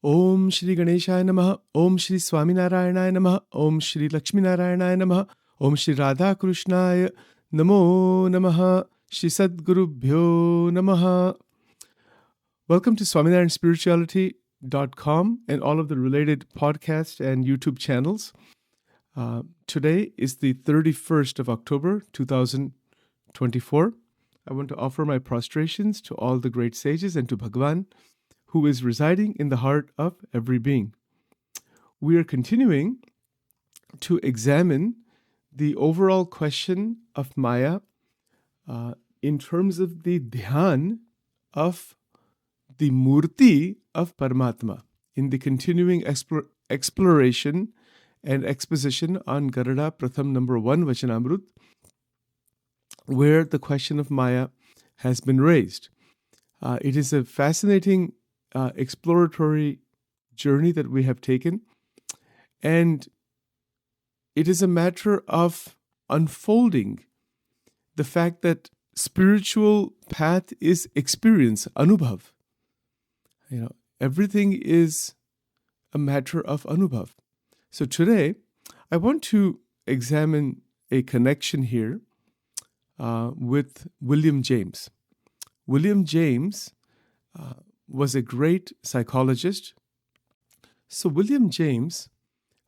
Om Shri Ganeshaya Namaha, Om Shri Swaminarayanaya Namaha, Om Shri Lakshminarayanaya Namaha, Om Shri Radha Krishnaya Namo Namaha, Shri Sadgurubhyo Namaha. Welcome to SwaminarayanSpirituality.com and all of the related podcast and YouTube channels. Today is the 31st of October, 2024. I want to offer my prostrations to all the great sages and to Bhagavan, who is residing in the heart of every being. We are continuing to examine the overall question of Maya in terms of the dhyan of the murti of Paramatma, in the continuing exploration and exposition on Garada Pratham number 1 Vachanamrut, where the question of Maya has been raised. It is a fascinating exploratory journey that we have taken, and it is a matter of unfolding the fact that spiritual path is experience, anubhav. Everything is a matter of anubhav. So today, I want to examine a connection here with William James. William James was a great psychologist. So William James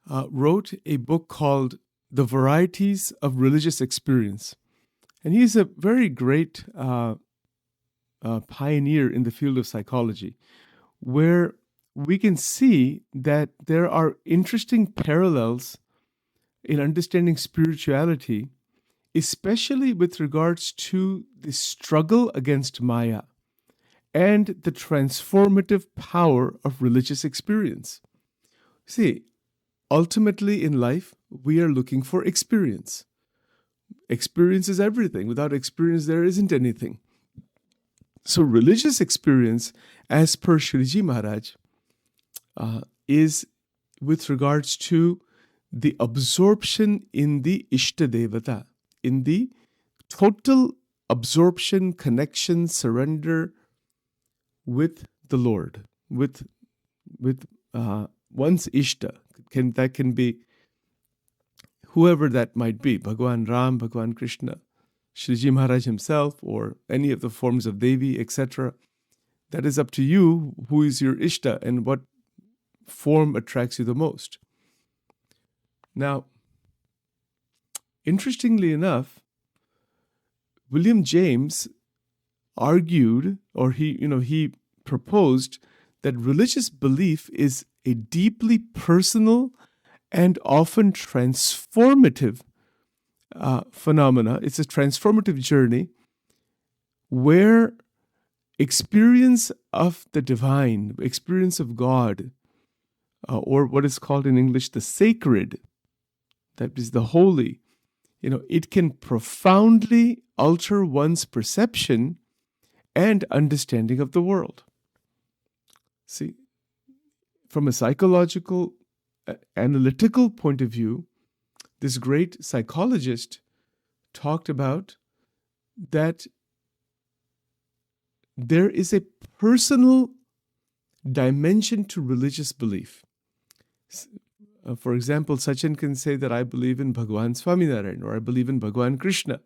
wrote a book called The Varieties of Religious Experience. And he's a very great pioneer in the field of psychology, where we can see that there are interesting parallels in understanding spirituality, especially with regards to the struggle against Maya and the transformative power of religious experience. See, ultimately in life, we are looking for experience. Experience is everything. Without experience, there isn't anything. So religious experience, as per Shriji Maharaj, is with regards to the absorption in the Ishta Devata, in the total absorption, connection, surrender with the Lord, with one's Ishta. That can be whoever that might be, Bhagwan Ram, Bhagwan Krishna, Shriji Maharaj himself, or any of the forms of Devi, etc. That is up to you, who is your Ishta and what form attracts you the most. Now, interestingly enough, William James argued, or he proposed, that religious belief is a deeply personal and often transformative phenomena. It's a transformative journey where experience of the divine, experience of God, or what is called in English the sacred, that is the holy, it can profoundly alter one's perception and understanding of the world. See, from a psychological, analytical point of view, this great psychologist talked about that there is a personal dimension to religious belief. For example, Sachin can say that I believe in Bhagwan Swaminarayan, or I believe in Bhagwan Krishna.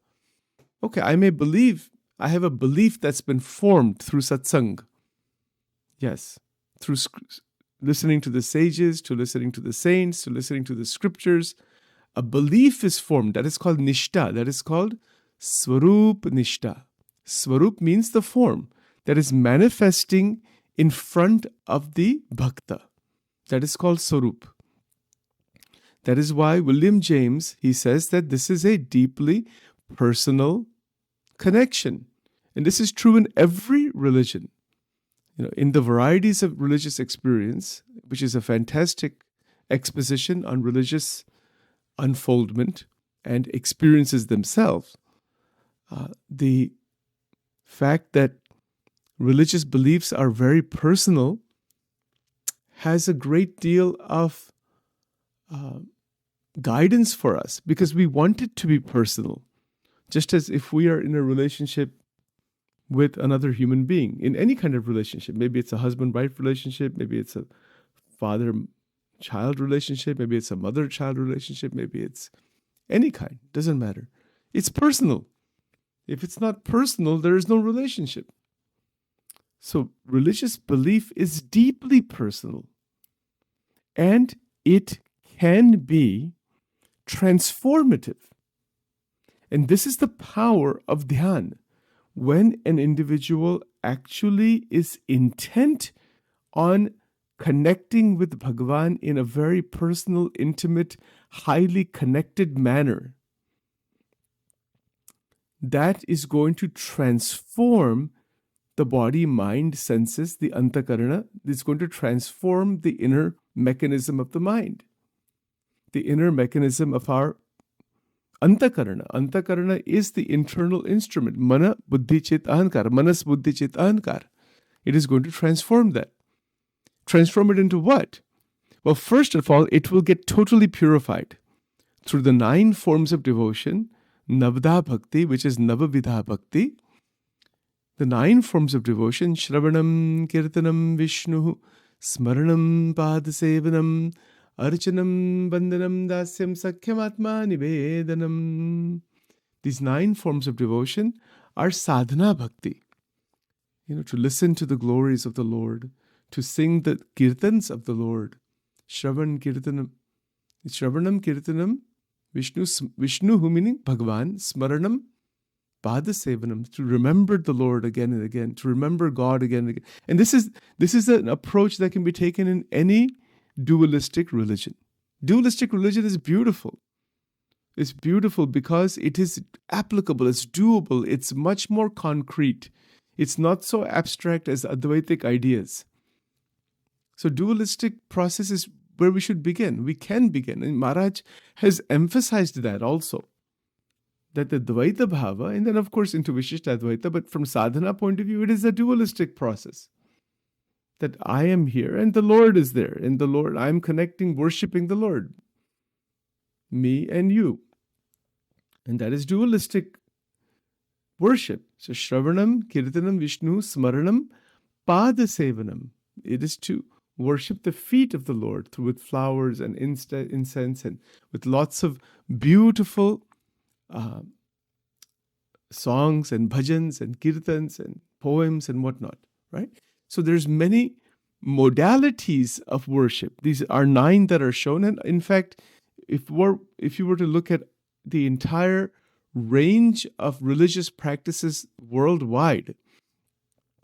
Okay, I may believe, I have a belief that's been formed through Satsang. Yes, through listening to the sages, to listening to the saints, to listening to the scriptures. A belief is formed. That is called Nishta. That is called Swarup Nishta. Swarup means the form that is manifesting in front of the Bhakta. That is called Swarup. That is why William James, he says that this is a deeply personal connection. And this is true in every religion. In the varieties of religious experience, which is a fantastic exposition on religious unfoldment and experiences themselves, the fact that religious beliefs are very personal has a great deal of guidance for us, because we want it to be personal. Just as if we are in a relationship with another human being, in any kind of relationship, maybe it's a husband-wife relationship, maybe it's a father-child relationship, maybe it's a mother-child relationship, maybe it's any kind, doesn't matter. It's personal. If it's not personal, there is no relationship. So religious belief is deeply personal, and it can be transformative. And this is the power of dhyan. When an individual actually is intent on connecting with Bhagavan in a very personal, intimate, highly connected manner, that is going to transform the body, mind, senses, the antakarana. It's going to transform the inner mechanism of the mind, the inner mechanism of our antakarana. Antakarana is the internal instrument. Mana, buddhi, chit, ahankar. Manas, buddhi, chit, ahankar. It is going to transform that. Transform it into what? Well, first of all, it will get totally purified through the 9 forms of devotion, Navda Bhakti, which is Navavidha Bhakti. The 9 forms of devotion, Shravanam, Kirtanam, Vishnu, Smaranam, Padasevanam, Archanam, Vandanam, Dasyam, Sakhyam, Atma, Nivedanam. These 9 forms of devotion are sadhana bhakti. To listen to the glories of the Lord, to sing the kirtans of the Lord. Shravanam, Kirtanam, Vishnu, who meaning Bhagavan, Smaranam, Padasevanam, to remember the Lord again and again, to remember God again and again. And this is an approach that can be taken in any dualistic religion. Dualistic religion is beautiful. It's beautiful because it is applicable, it's doable, it's much more concrete. It's not so abstract as Advaitic ideas. So dualistic process is where we should begin. We can begin. And Maharaj has emphasized that also. That the Dvaita Bhava, and then of course into Vishishta Advaita, but from sadhana point of view, it is a dualistic process. That I am here and the Lord is there. And the Lord, I am connecting, worshipping the Lord. Me and you. And that is dualistic worship. So Shravanam, Kirtanam, Vishnu, Smaranam, Padasevanam. It is to worship the feet of the Lord with flowers and incense and with lots of beautiful songs and bhajans and kirtans and poems and whatnot, right? So there's many modalities of worship. These are 9 that are shown. And in fact, if you were to look at the entire range of religious practices worldwide,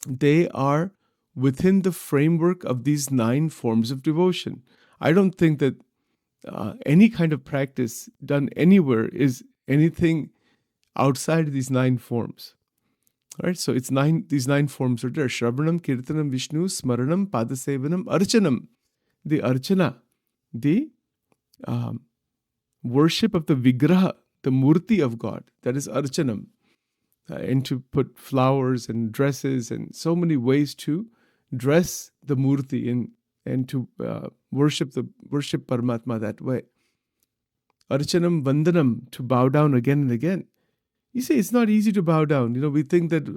they are within the framework of these 9 forms of devotion. I don't think that any kind of practice done anywhere is anything outside these 9 forms. All right, so it's 9. These 9 forms are there: Shravanam, Kirtanam, Vishnu, Smaranam, Padasevanam, Archanam. The Archana, the worship of the Vigraha, the Murti of God. That is Archanam. And to put flowers and dresses and so many ways to dress the Murti and to worship Paramatma that way. Archanam, Vandanam, to bow down again and again. You say it's not easy to bow down. We think that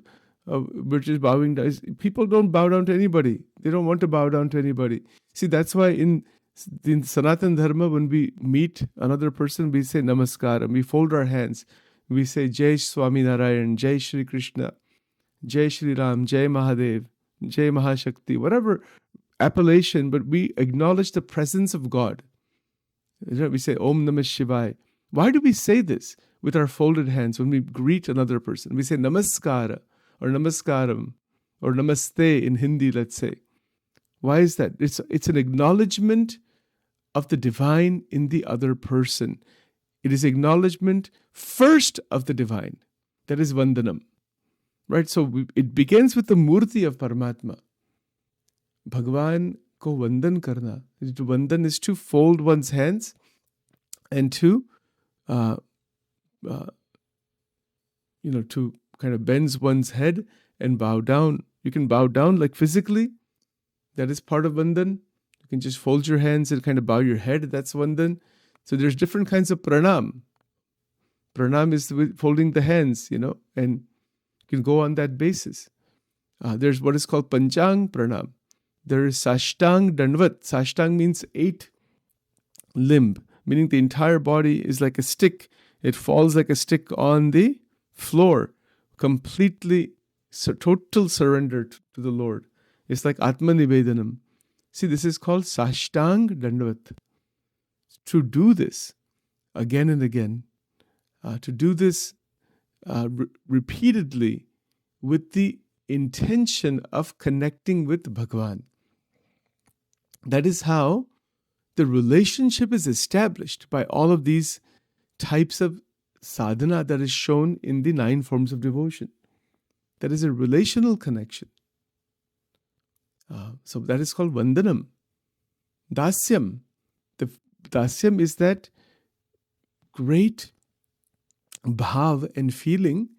we're just bowing down. People don't bow down to anybody. They don't want to bow down to anybody. See, that's why in Sanatana Dharma, when we meet another person, we say Namaskar and we fold our hands. We say Jai Swaminarayan, Jai Shri Krishna, Jai Shri Ram, Jai Mahadev, Jai Mahashakti, whatever appellation, but we acknowledge the presence of God. We say Om Namah Shivaya. Why do we say this with our folded hands when we greet another person? We say Namaskara or Namaskaram or Namaste in Hindi, let's say. Why is that? It's an acknowledgement of the divine in the other person. It is acknowledgement first of the divine. That is Vandanam. Right? So it begins with the Murti of Paramatma. Bhagavan ko Vandan karna. To Vandan is to fold one's hands and to to kind of bends one's head and bow down. You can bow down like physically. That is part of Vandan. You can just fold your hands and kind of bow your head. That's Vandan. So there's different kinds of pranam. Pranam is folding the hands, and you can go on that basis. There's what is called Panchang Pranam. There is Sashtang Dandvat. Sashtang means 8 limb, meaning the entire body is like a stick. It falls like a stick on the floor, completely, total surrender to the Lord. It's like Atmanivedanam. See, this is called Sashtang Dandvat. To do this again and again, to do this repeatedly with the intention of connecting with Bhagwan. That is how the relationship is established by all of these types of sadhana that is shown in the 9 forms of devotion. That is a relational connection. So that is called Vandanam. Dasyam. The Dasyam is that great bhav and feeling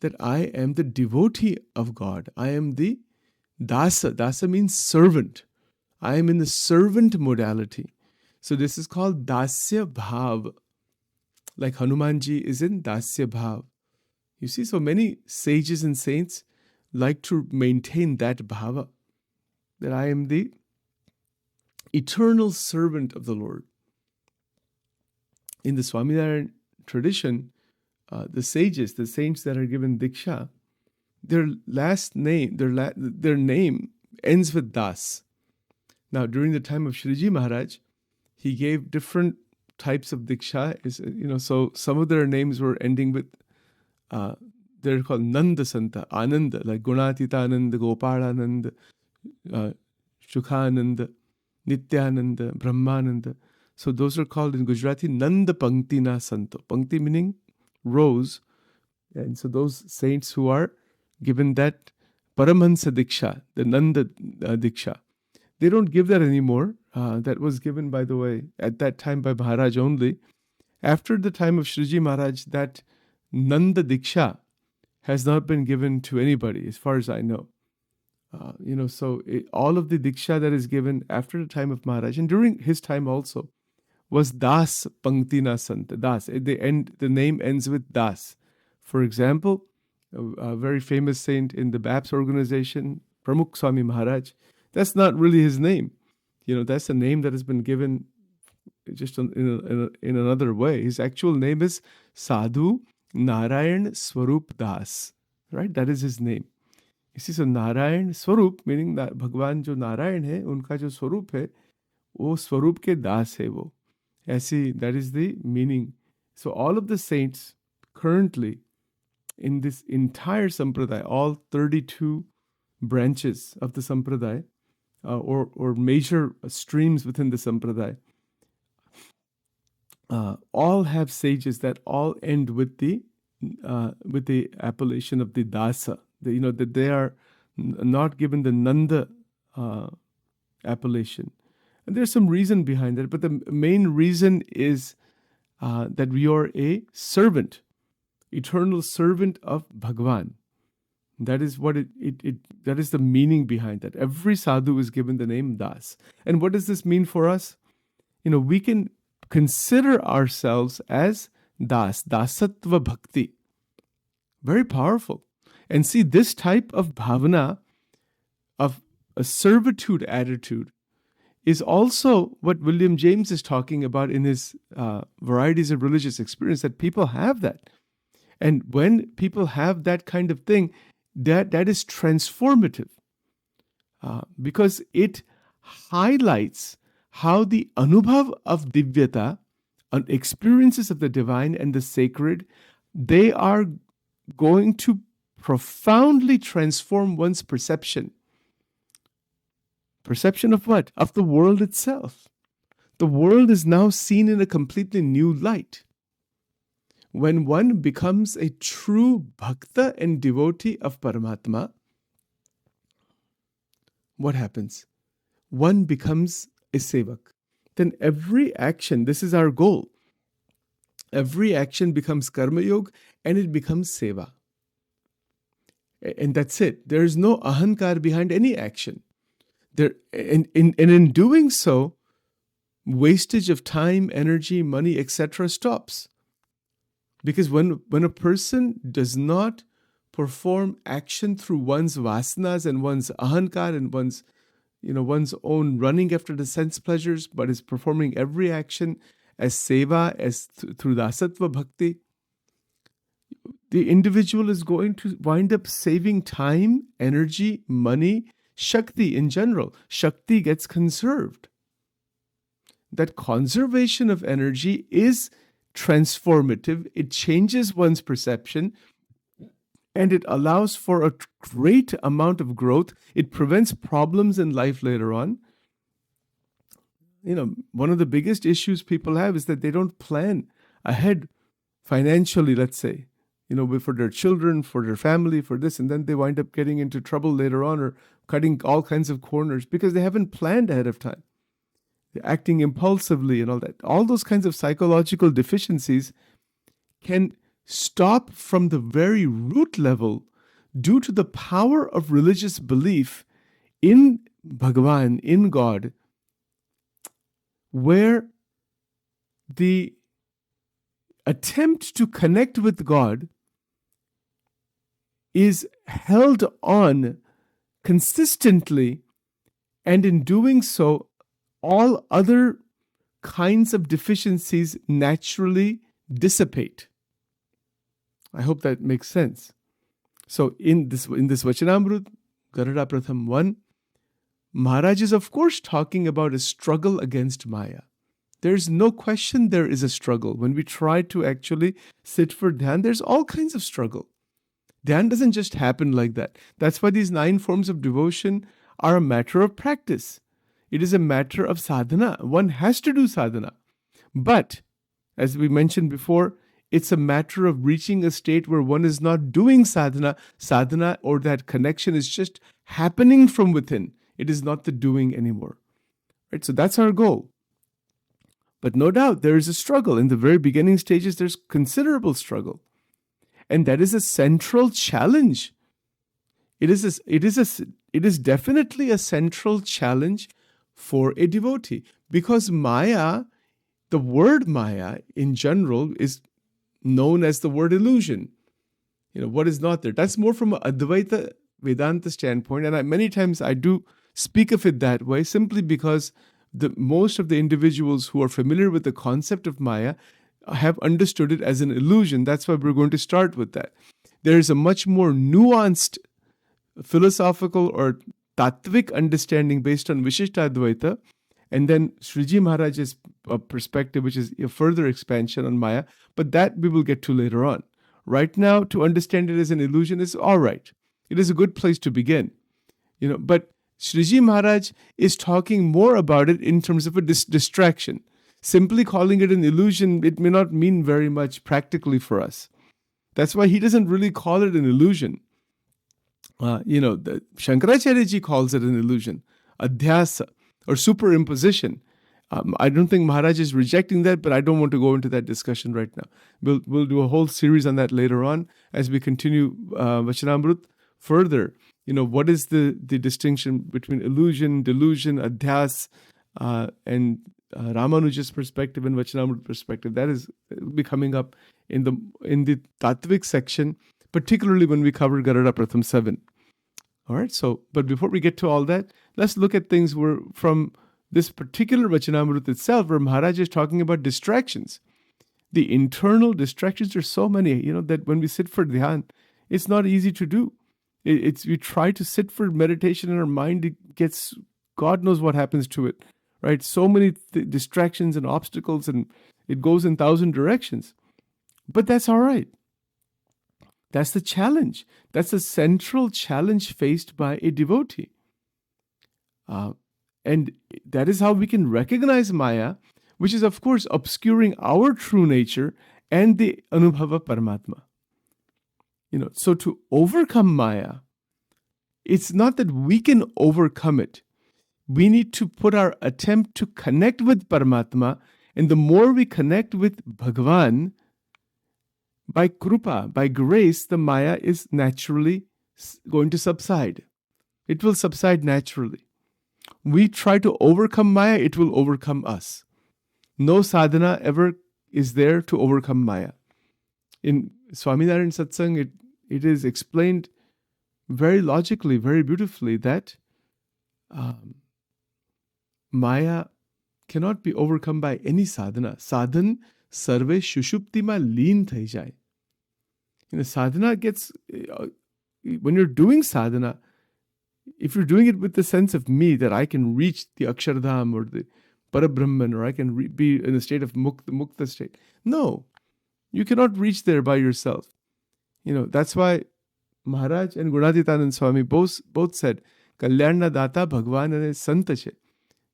that I am the devotee of God. I am the dasa. Dasa means servant. I am in the servant modality. So this is called dasya bhav. Like Hanumanji is in dasya bhav. You see, so many sages and saints like to maintain that bhava, that I am the eternal servant of the Lord. In the Swaminarayan tradition, the sages, the saints that are given diksha, their last name, their name ends with das. Now, during the time of Shriji Maharaj, he gave different types of diksha. So some of their names were ending with, they're called Nanda Santa, Ananda, like Gunatita Ananda, Gopalananda, Shukhananda, Nityananda, Brahmananda. So those are called in Gujarati Nanda Pankti Na Santo. Pankti meaning rows. And so those saints who are given that Paramahansa Diksha, the Nanda Diksha, they don't give that anymore. That was given, by the way, at that time by Maharaj only. After the time of Shriji Maharaj, that Nanda Diksha has not been given to anybody, as far as I know. All of the Diksha that is given after the time of Maharaj, and during his time also, was Das Panktina Sant. Das. The name ends with Das. For example, a very famous saint in the BAPS organization, Pramukh Swami Maharaj, that's not really his name. That's a name that has been given just in another way. His actual name is Sadhu Narayan Swarup Das. Right? That is his name. You see, so Narayan Swarup, meaning that Bhagwan jo Narayan hai, unka jo Swarup hai, wo Swarup ke Das hai wo. That is the meaning. So all of the saints currently in this entire sampradaya, all 32 branches of the sampradaya, or major streams within the sampradaya, all have sages that all end with the appellation of the dasa. That they are not given the Nanda appellation. And there's some reason behind that, but the main reason is that we are a servant, eternal servant of Bhagwan. That is what that is the meaning behind that. Every sadhu is given the name Das. And what does this mean for us? We can consider ourselves as Das, Dasatva Bhakti. Very powerful. And see, this type of bhavana, of a servitude attitude, is also what William James is talking about in his Varieties of Religious Experience, that people have that. And when people have that kind of thing, that is transformative, because it highlights how the anubhav of divyata, experiences of the divine and the sacred, they are going to profoundly transform one's perception. Perception of what? Of the world itself. The world is now seen in a completely new light. When one becomes a true bhakta and devotee of Paramatma, what happens? One becomes a sevak. Then every action, this is our goal, every action becomes karma yoga and it becomes seva. And that's it. There is no ahankar behind any action. And in doing so, wastage of time, energy, money, etc. stops. Because when a person does not perform action through one's vasanas and one's ahankar and one's one's own running after the sense pleasures, but is performing every action as seva, as through the asattva bhakti, the individual is going to wind up saving time, energy, money, Shakti in general. Shakti gets conserved. That conservation of energy is transformative. It changes one's perception and it allows for a great amount of growth. It prevents problems in life later on. One of the biggest issues people have is that they don't plan ahead financially, let's say, for their children, for their family, for this, and then they wind up getting into trouble later on or cutting all kinds of corners because they haven't planned ahead of time. They're acting impulsively and all that. All those kinds of psychological deficiencies can stop from the very root level due to the power of religious belief in Bhagavan, in God, where the attempt to connect with God is held on consistently, and in doing so, all other kinds of deficiencies naturally dissipate. I hope that makes sense. So in this Vachanamrut, Garuda Pratham 1, Maharaj is of course talking about a struggle against Maya. There's no question there is a struggle. When we try to actually sit for dhyan, there's all kinds of struggle. Dhyan doesn't just happen like that. That's why these 9 forms of devotion are a matter of practice. It is a matter of sadhana. One has to do sadhana. But, as we mentioned before, it's a matter of reaching a state where one is not doing sadhana. Sadhana or that connection is just happening from within. It is not the doing anymore. Right? So that's our goal. But no doubt there is a struggle. In the very beginning stages, there's considerable struggle. And that is a central challenge. It is definitely a central challenge for a devotee. Because Maya, the word Maya in general is known as the word illusion. What is not there. That's more from an Advaita Vedanta standpoint. And many times I do speak of it that way simply because most of the individuals who are familiar with the concept of Maya have understood it as an illusion. That's why we're going to start with that. There is a much more nuanced philosophical or tattvic understanding based on Vishishta Advaita, and then Sriji Maharaj's perspective, which is a further expansion on Maya, but that we will get to later on. Right now, to understand it as an illusion is all right. It is a good place to begin. But Sriji Maharaj is talking more about it in terms of a distraction. Simply calling it an illusion, it may not mean very much practically for us. That's why he doesn't really call it an illusion. The Shankaracharya ji calls it an illusion, adhyasa, or superimposition. I don't think Maharaj is rejecting that, but I don't want to go into that discussion right now. We'll do a whole series on that later on as we continue Vachanamrut further. What is the distinction between illusion, delusion, adhyas, and Ramanuja's perspective and Vachanamrut perspective? That will be coming up in the Tattvik section, particularly when we cover Garuda Pratham 7. All right, but before we get to all that, let's look at things from this particular Vachanamrut itself, where Maharaj is talking about distractions. The internal distractions are so many, that when we sit for dhyan, it's not easy to do. We try to sit for meditation and our mind, it gets, God knows what happens to it, right? So many distractions and obstacles, and it goes in 1,000 directions. But that's all right. That's the challenge. That's the central challenge faced by a devotee. And that is how we can recognize Maya, which is, of course, obscuring our true nature and the Anubhava Paramatma. So to overcome Maya, it's not that we can overcome it. We need to put our attempt to connect with Paramatma, and the more we connect with Bhagavan, by krupa, by grace, the Maya is naturally going to subside. It will subside naturally. We try to overcome Maya, it will overcome us. No sadhana ever is there to overcome Maya. In Swaminarayan Satsang, it is explained very logically, very beautifully that Maya cannot be overcome by any sadhana. Sadhan sarve shushuptima leen thai jai. Sadhana gets, when you're doing sadhana, if you're doing it with the sense of me, that I can reach the Akshardham or the Parabrahman, or I can be in a state of mukta state. No, you cannot reach there by yourself. That's why Maharaj and Gunaditanand Swami both said, Kalyana Data Bhagwan and Santache.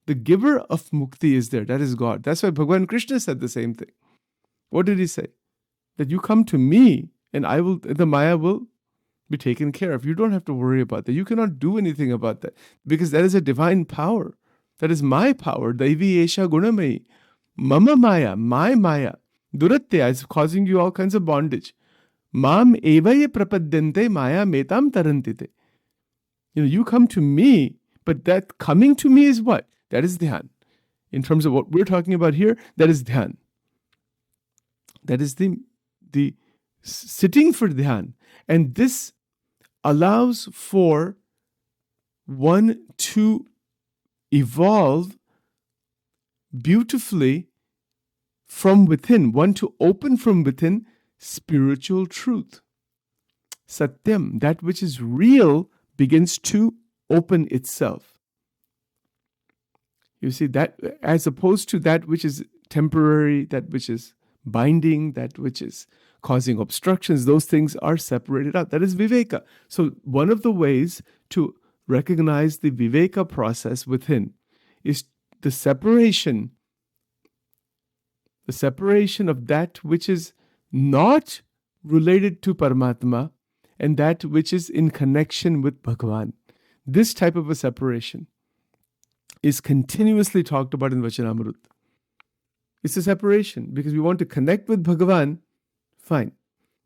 The giver of mukti is there. That is God. That's why Bhagwan Krishna said the same thing. What did he say? That you come to me and the Maya will be taken care of. You don't have to worry about that. You cannot do anything about that because that is a divine power. That is my power. Daivi Esha Gunamai. Mama Maya, my Maya. Duratya is causing you all kinds of bondage. Mam evaye prapadyante Maya metam tarantite. You come to me, but that coming to me is what? That is dhyan. In terms of what we're talking about here, that is dhyan. That is the sitting for dhyan. And this allows for one to evolve beautifully from within, one to open from within spiritual truth. Satyam, that which is real, begins to open itself. You see, that as opposed to that which is temporary, that which is binding, that which is causing obstructions, those things are separated out. That is viveka. So one of the ways to recognize the viveka process within is the separation of that which is not related to Paramatma and that which is in connection with Bhagavan. This type of a separation is continuously talked about in Vachanamrut. It's a separation because we want to connect with Bhagavan, fine.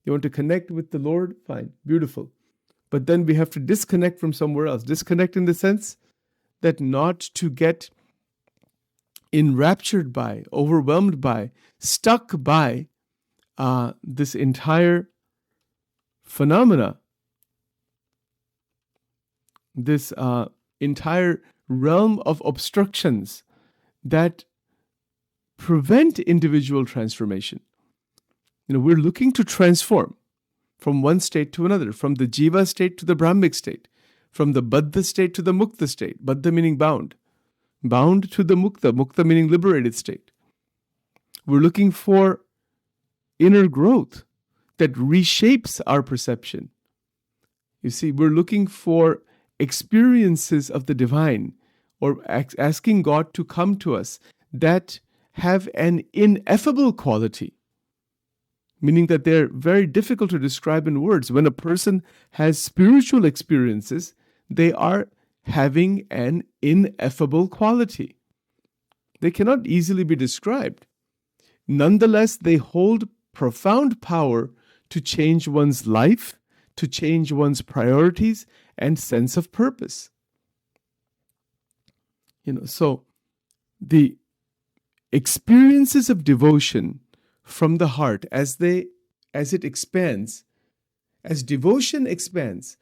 You want to connect with the Lord, fine, beautiful. But then we have to disconnect from somewhere else. Disconnect in the sense that not to get enraptured by, overwhelmed by, stuck by this entire phenomena, this entire realm of obstructions that prevent individual transformation. We're looking to transform from one state to another, from the jiva state to the brahmic state, from the baddha state to the mukta state, baddha meaning bound, bound to the mukta, mukta meaning liberated state. We're looking for inner growth that reshapes our perception. You see, we're looking for experiences of the divine, or asking God to come to us that have an ineffable quality, meaning that they're very difficult to describe in words. When a person has spiritual experiences, they are having an ineffable quality. They cannot easily be described. Nonetheless, they hold profound power to change one's life, to change one's priorities and sense of purpose. So the experiences of devotion from the heart, as it expands, as devotion expands,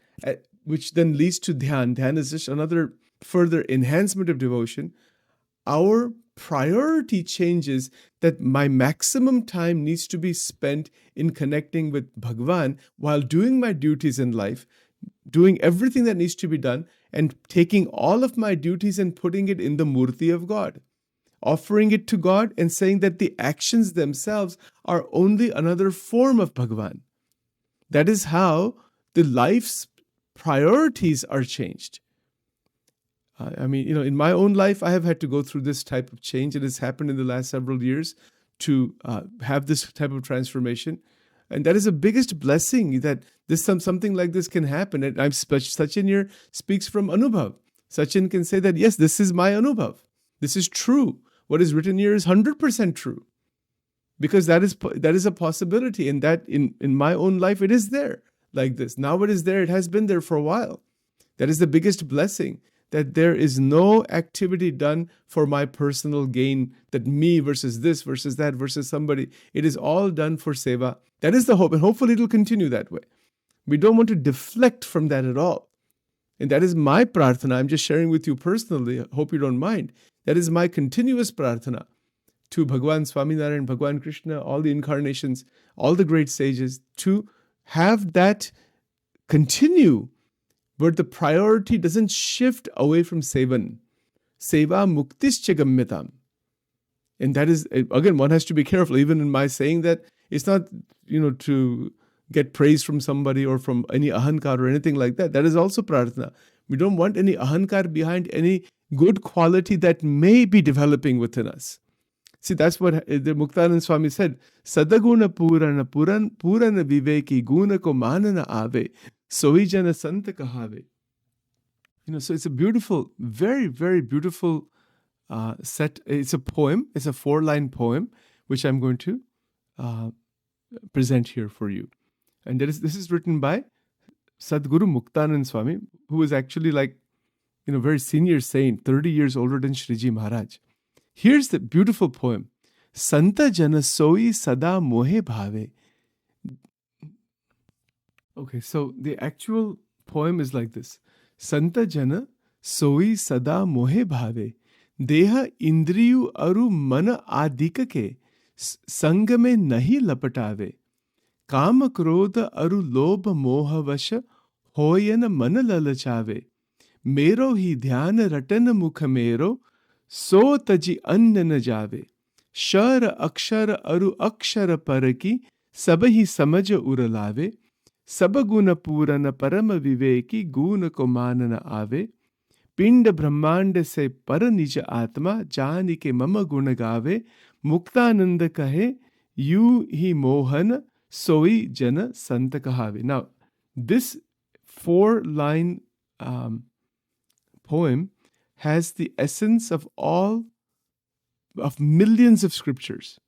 which then leads to dhyan. Dhyan is just another further enhancement of devotion. Our priority changes, that my maximum time needs to be spent in connecting with Bhagavan while doing my duties in life, doing everything that needs to be done, and taking all of my duties and putting it in the murti of God, offering it to God and saying that the actions themselves are only another form of Bhagavan. That is how the life's priorities are changed. In my own life, I have had to go through this type of change. It has happened in the last several years to have this type of transformation. And that is the biggest blessing, that something like this can happen. And Sachin here speaks from Anubhav. Sachin can say that, yes, this is my Anubhav. This is true. What is written here is 100% true. Because that is a possibility. And that in my own life, it is there like this. Now it is there. It has been there for a while. That is the biggest blessing, that there is no activity done for my personal gain, that me versus this versus that versus somebody. It is all done for seva. That is the hope, and hopefully it will continue that way. We don't want to deflect from that at all. And that is my prarthana. I'm just sharing with you personally, I hope you don't mind, That is my continuous prarthana to Bhagwan Swaminarayan, Bhagwan Krishna, all the incarnations, all the great sages, to have that continue, where the priority doesn't shift away from Sevan. Seva muktischa gamyatam. And that is, again, one has to be careful. Even in my saying that, it's not, to get praise from somebody or from any ahankar or anything like that. That is also prarthana. We don't want any ahankar behind any good quality that may be developing within us. See, that's what the Muktanand Swami said. Sadaguna purana viveki guna ko manana ave, soijana santa kahave. So it's a beautiful, very, very beautiful set. It's a poem. It's a 4-line poem, which I'm going to present here for you. And this is written by Sadguru Muktanand Swami, who is actually very senior saint, 30 years older than Shriji Maharaj. Here's the beautiful poem. Santa jana soi sada mohe bhave. Okay, so the actual poem is like this. Santa jana soi sada mohe bhave. Deha indriyu aru mana adika ke sangame nahi lapatave. काम क्रोध अरु लोभ मोह वश होयन मन ललचावे. मेरो ही ध्यान रटन मुख मेरो, सो तजी अन्न न जावे. शर अक्षर अरु अक्षर पर की, सब ही समझ उरलावे. सब गुण पूरन परम विवेकी, गुण को मानन आवे. पिंड ब्रह्मांड से पर निज आत्मा, जान के मम गुण गावे. मुक्तानंद कहे you he Mohan, Soi jana santa kahave. Now, this 4-line poem has the essence of millions of scriptures,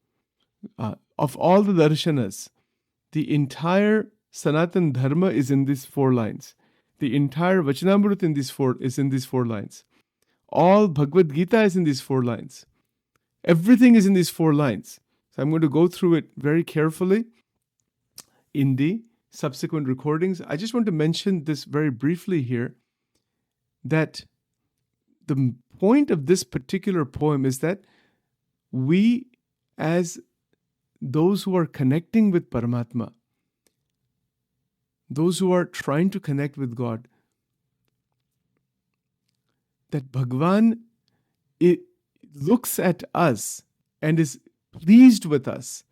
of all the darshanas. The entire Sanatan Dharma is in these 4 lines. The entire Vachanamrut is in these 4 lines. All Bhagavad Gita is in these 4 lines. Everything is in these 4 lines. So I'm going to go through it very carefully in the subsequent recordings. I just want to mention this very briefly here, that the point of this particular poem is that we, as those who are connecting with Paramatma, those who are trying to connect with God, that Bhagwan, it looks at us and is pleased with us.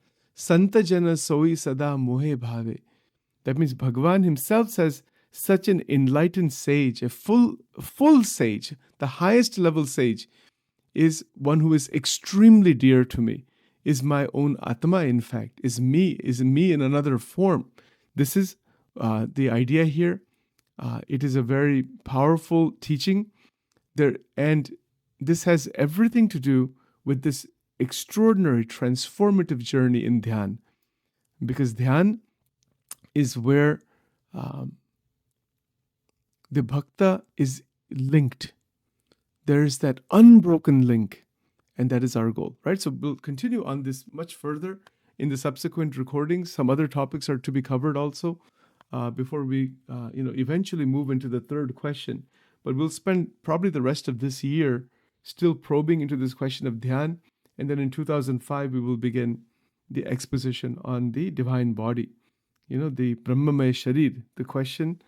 Santa jana soi sada mohe bhave. That means Bhagwan himself says, such an enlightened sage, a full sage, the highest level sage, is one who is extremely dear to me, is my own Atma, in fact, is me in another form. This is the idea here. It is a very powerful teaching there, and this has everything to do with this extraordinary transformative journey in Dhyan, because Dhyan is where the Bhakta is linked. There is that unbroken link, and that is our goal, right? So we'll continue on this much further in the subsequent recordings. Some other topics are to be covered also before we eventually move into the third question. But we'll spend probably the rest of this year still probing into this question of Dhyan. And then in 2005, we will begin the exposition on the divine body. The Brahmamaya Sharir, the question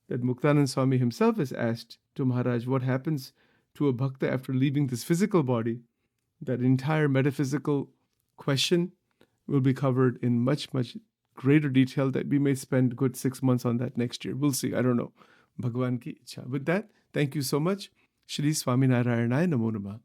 that Muktanand Swami himself has asked to Maharaj, what happens to a bhakta after leaving this physical body? That entire metaphysical question will be covered in much, much greater detail, that we may spend good 6 months on that next year. We'll see. I don't know. Bhagwan ki ichha. With that, thank you so much. Shri Swaminarayanaya Namo Namah.